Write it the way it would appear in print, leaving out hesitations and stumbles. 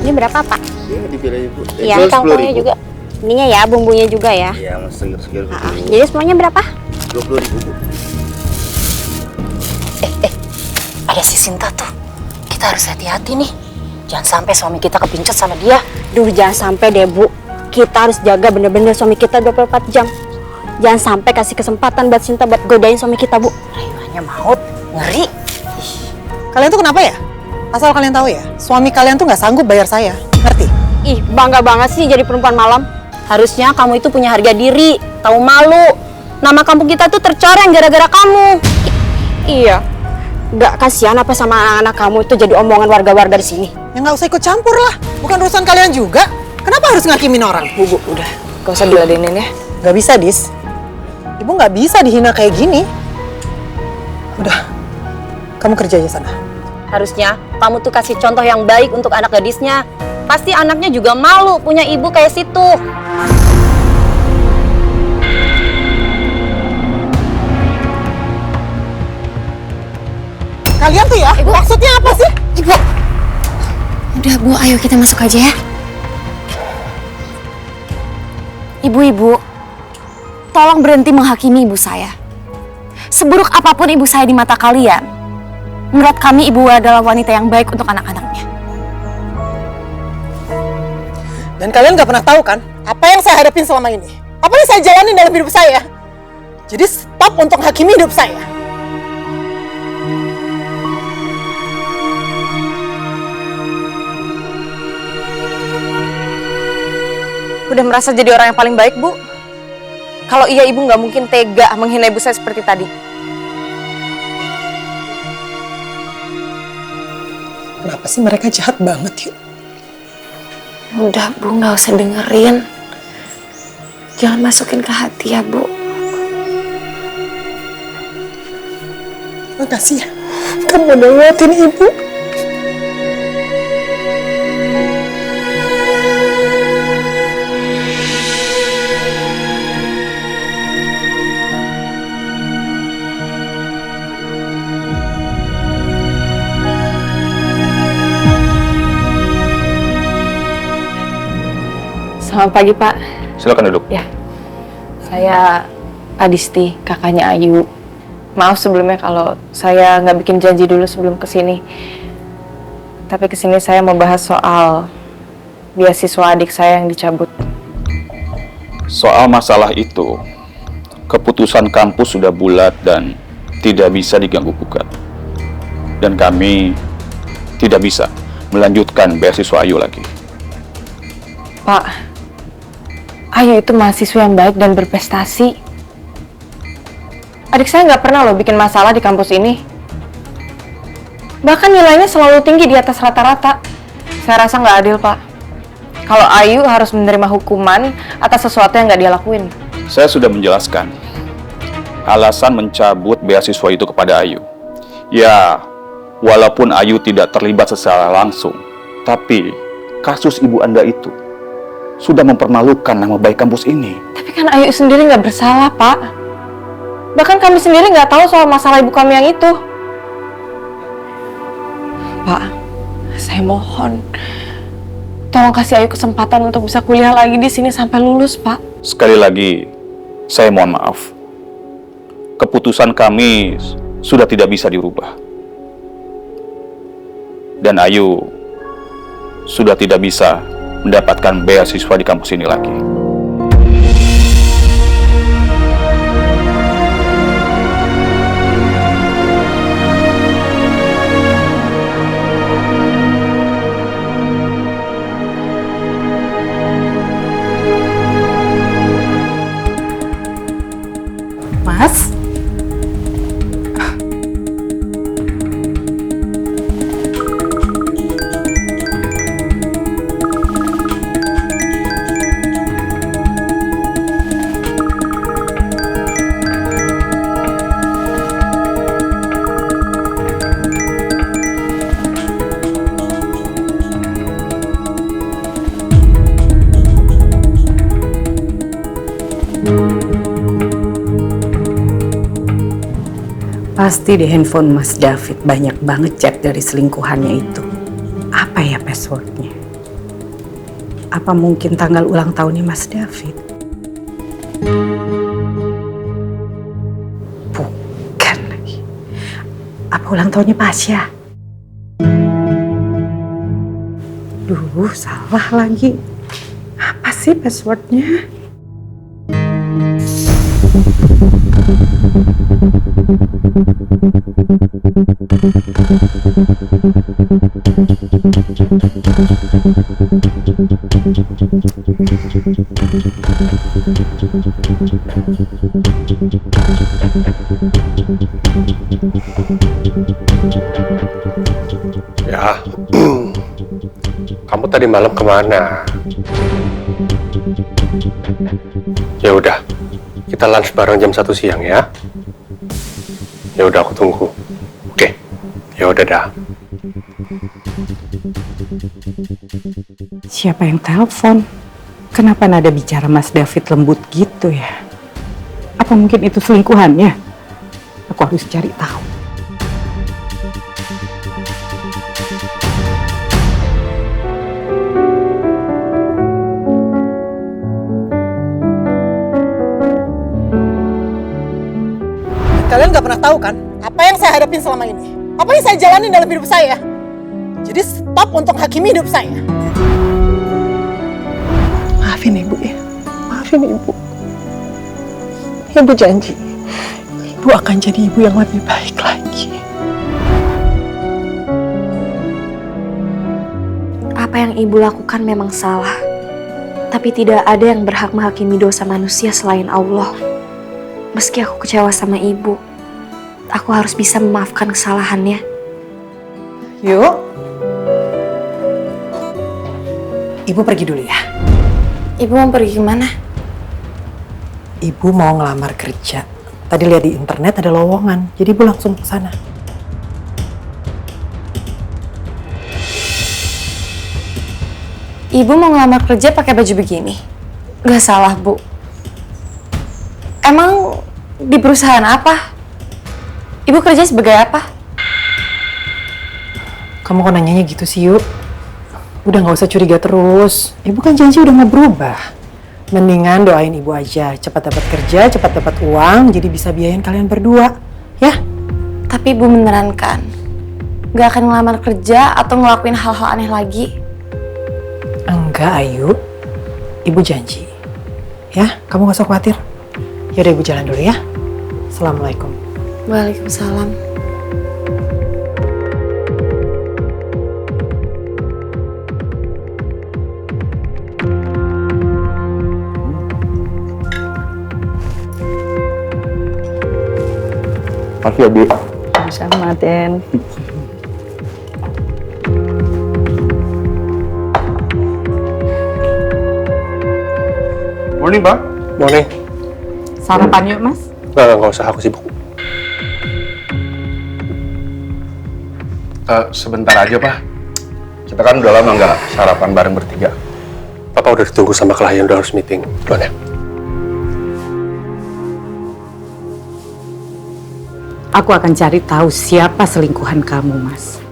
Ini berapa, Pak? Ya, dipilih Ibu. Iya, kangkungnya juga. Ininya ya, bumbunya juga ya. Iya, Mas segar-segar. Jadi semuanya berapa? 20.000, Bu. Ada si Sinta tuh. Kita harus hati-hati nih. Jangan sampai suami kita kepincut sama dia. Duh, jangan sampai deh, Bu. Kita harus jaga bener-bener suami kita 24 jam. Jangan sampai kasih kesempatan buat Sinta buat godain suami kita, Bu. Rayuannya maut, ngeri. Kalian tuh kenapa ya? Asal kalian tahu ya, suami kalian tuh nggak sanggup bayar saya. Ngerti? Ih, bangga banget sih jadi perempuan malam. Harusnya kamu itu punya harga diri, tahu malu. Nama kampung kita tuh tercoreng gara-gara kamu. Iya. Gak kasihan apa sama anak-anak kamu itu jadi omongan warga-warga di sini? Ya nggak usah ikut campur lah. Bukan urusan kalian juga. Kenapa harus ngakimin orang? Bu, udah. Gak usah diladenin ya. Nggak bisa, Dis. Ibu nggak bisa dihina kayak gini. Udah, kamu kerja aja sana. Harusnya kamu tuh kasih contoh yang baik untuk anak gadisnya. Pasti anaknya juga malu punya ibu kayak situ. Kalian tuh ya, Ibu, maksudnya apa sih? Ibu, udah Bu, ayo kita masuk aja ya. Ibu-ibu, tolong berhenti menghakimi ibu saya. Seburuk apapun ibu saya di mata kalian, menurut kami ibu adalah wanita yang baik untuk anak-anaknya. Dan kalian nggak pernah tahu kan, apa yang saya hadapin selama ini? Apa yang saya jalanin dalam hidup saya? Jadi stop untuk hakimi hidup saya. Udah merasa jadi orang yang paling baik, Bu? Kalau iya, ibu nggak mungkin tega menghina ibu saya seperti tadi. Kenapa sih mereka jahat banget, yuk? Udah Bu, nggak usah dengerin. Jangan masukin ke hati ya Bu. Makasih ya, kamu udah nguatin ibu. Selamat pagi, Pak. Silakan duduk. Ya, saya Adisti, kakaknya Ayu. Maaf sebelumnya kalau saya nggak bikin janji dulu sebelum kesini. Tapi kesini saya mau bahas soal beasiswa adik saya yang dicabut. Soal masalah itu, keputusan kampus sudah bulat dan tidak bisa diganggu-gugat. Dan kami tidak bisa melanjutkan beasiswa Ayu lagi. Pak, Ayu itu mahasiswa yang baik dan berprestasi. Adik saya nggak pernah loh bikin masalah di kampus ini. Bahkan nilainya selalu tinggi di atas rata-rata. Saya rasa nggak adil, Pak. Kalau Ayu harus menerima hukuman atas sesuatu yang nggak dia lakuin. Saya sudah menjelaskan alasan mencabut beasiswa itu kepada Ayu. Ya, walaupun Ayu tidak terlibat secara langsung, tapi kasus ibu Anda itu sudah mempermalukan nama baik kampus ini. Tapi kan Ayu sendiri nggak bersalah, Pak. Bahkan kami sendiri nggak tahu soal masalah ibu kami yang itu. Pak, saya mohon, tolong kasih Ayu kesempatan untuk bisa kuliah lagi di sini sampai lulus, Pak. Sekali lagi, saya mohon maaf. Keputusan kami sudah tidak bisa dirubah. Dan Ayu sudah tidak bisa mendapatkan beasiswa di kampus ini lagi. Mas? Pasti di handphone Mas David banyak banget chat dari selingkuhannya itu. Apa ya passwordnya? Apa mungkin tanggal ulang tahunnya Mas David? Bukan lagi. Apa ulang tahunnya Pasya? Duh, salah lagi. Apa sih passwordnya? Ya, kamu tadi malam kemana? Ya udah, kita lunch bareng jam 1 siang ya. Ya udah, aku tunggu. Oke, ya udah dah. Siapa yang telepon? Kenapa nada bicara Mas David lembut gitu ya? Apa mungkin itu selingkuhannya? Aku harus cari tahu. Kalian gak pernah tahu kan apa yang saya hadapin selama ini? Apa yang saya jalani dalam hidup saya? Jadi stop untuk hakimi hidup saya. Maafin Ibu ya. Maafin Ibu. Ibu janji, Ibu akan jadi ibu yang lebih baik lagi. Apa yang ibu lakukan memang salah. Tapi tidak ada yang berhak menghakimi dosa manusia selain Allah. Meski aku kecewa sama ibu, aku harus bisa memaafkan kesalahannya. Yuk. Ibu pergi dulu ya. Ibu mau pergi kemana? Ibu mau ngelamar kerja. Tadi lihat di internet ada lowongan, jadi Ibu langsung ke sana. Ibu mau ngelamar kerja pakai baju begini? Gak salah, Bu. Emang di perusahaan apa? Ibu kerja sebagai apa? Kamu kok nanyanya gitu sih, Yuk? Udah gak usah curiga terus. Ibu kan janji udah mau berubah. Mendingan doain Ibu aja. Cepat dapat kerja, cepat dapat uang, jadi bisa biayain kalian berdua. Ya? Tapi Ibu beneran kan? Gak akan ngelamar kerja atau ngelakuin hal-hal aneh lagi? Enggak, Ayu. Ibu janji. Ya, kamu gak usah khawatir. Yaudah, Ibu jalan dulu ya. Assalamualaikum. Waalaikumsalam. Makasih ya, Bi. Sama, Den. Morning, Pak. Morning. Sarapan yuk, Mas. Nggak usah, aku sibuk. Sebentar aja, Pak. Kita kan udah lama nggak sarapan bareng bertiga. Papa udah ditunggu sama klien, udah harus meeting. Duluan ya. Aku akan cari tahu siapa selingkuhan kamu, Mas.